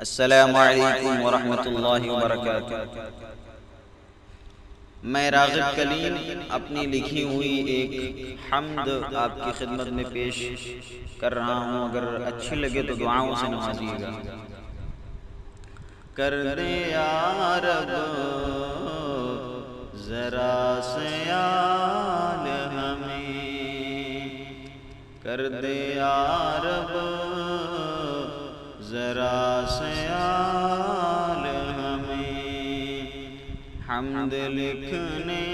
السلام علیکم ورحمۃ اللہ وبرکاتہ۔ میں راغب کلیم اپنی لکھی ہوئی ایک حمد آپ کی خدمت میں پیش کر رہا ہوں، اگر اچھی لگے تو دعاؤں سے نوازیے گا۔ کر دے یا رب ذرا سیال ہمیں، کر دے یا رب ذرا سیال ہمیں، حمد لکھنے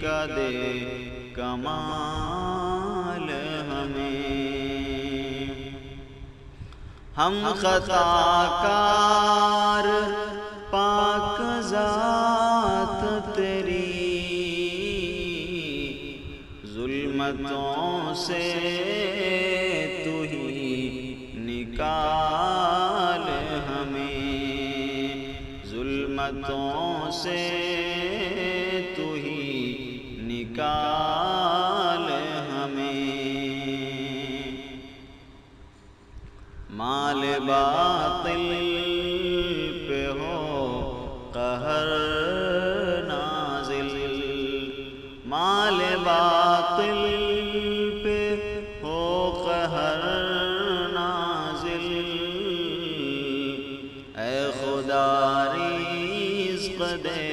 کا دے کمال ہمیں۔ ہم خطا کار پاک ذات تیری، ظلمتوں سے تو ہی نکال ہمیں، ظلمتوں سے تو ہی نکال ہمیں۔ مال باطل پہ ہو قہر نازل، مال باطل پہ ہو قہر نازل، اے خدا رزق دے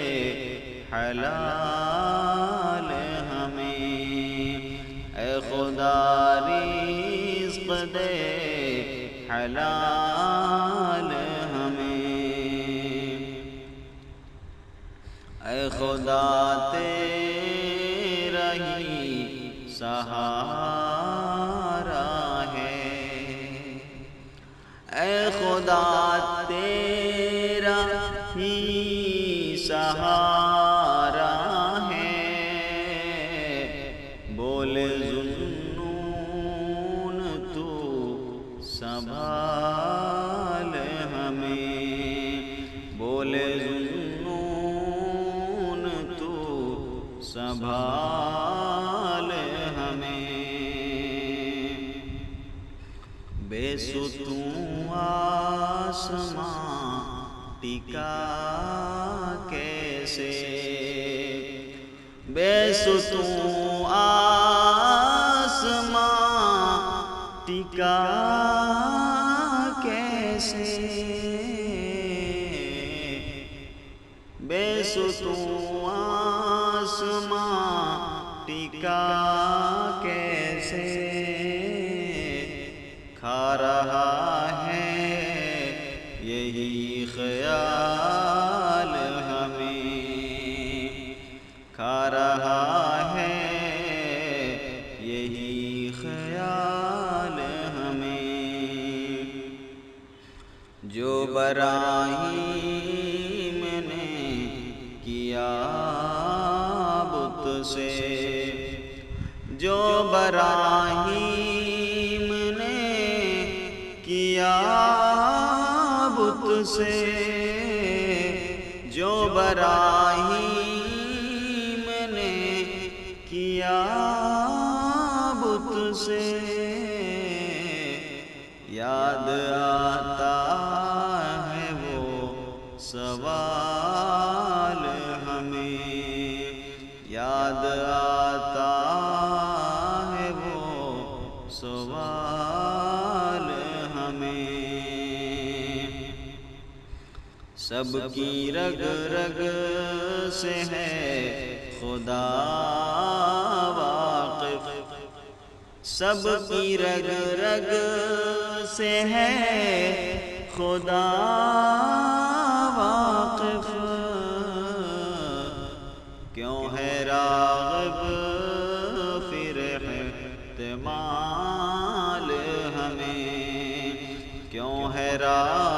حلال ہمیں، اے خدا رزق دے حلال ہمیں، اے خدا تیرا ہی سہارا ہے، اے خدا تیرا ہی سہارا ہے، بولے ذوالنون تو سنبھال ہمیں، بولے ذوالنون تو سنبھال ہمیں۔ بے ستون آسمان ٹکا کیسے، بے ستون آسمان ٹکا کیسے، بے ستون آسمان ٹکا کیسے، کھا رہا ہے یہی خیال ہمیں، کھا رہا ہے یہی خیال ہمیں، جو براہیم نے کیا بت سے، جو براہیم نے کیا بت سے، جو براہیم نے کیا بت سے، یاد آتا ہے وہ سوال ہمیں، یاد آتا ہے وہ سوال ہمیں۔ سب کی رگ رگ سے ہے خدا واقف، سب کی رگ رگ سے ہے خدا واقف، کیوں ہے راغب پھر احتمال ہمیں، کیوں ہے راغب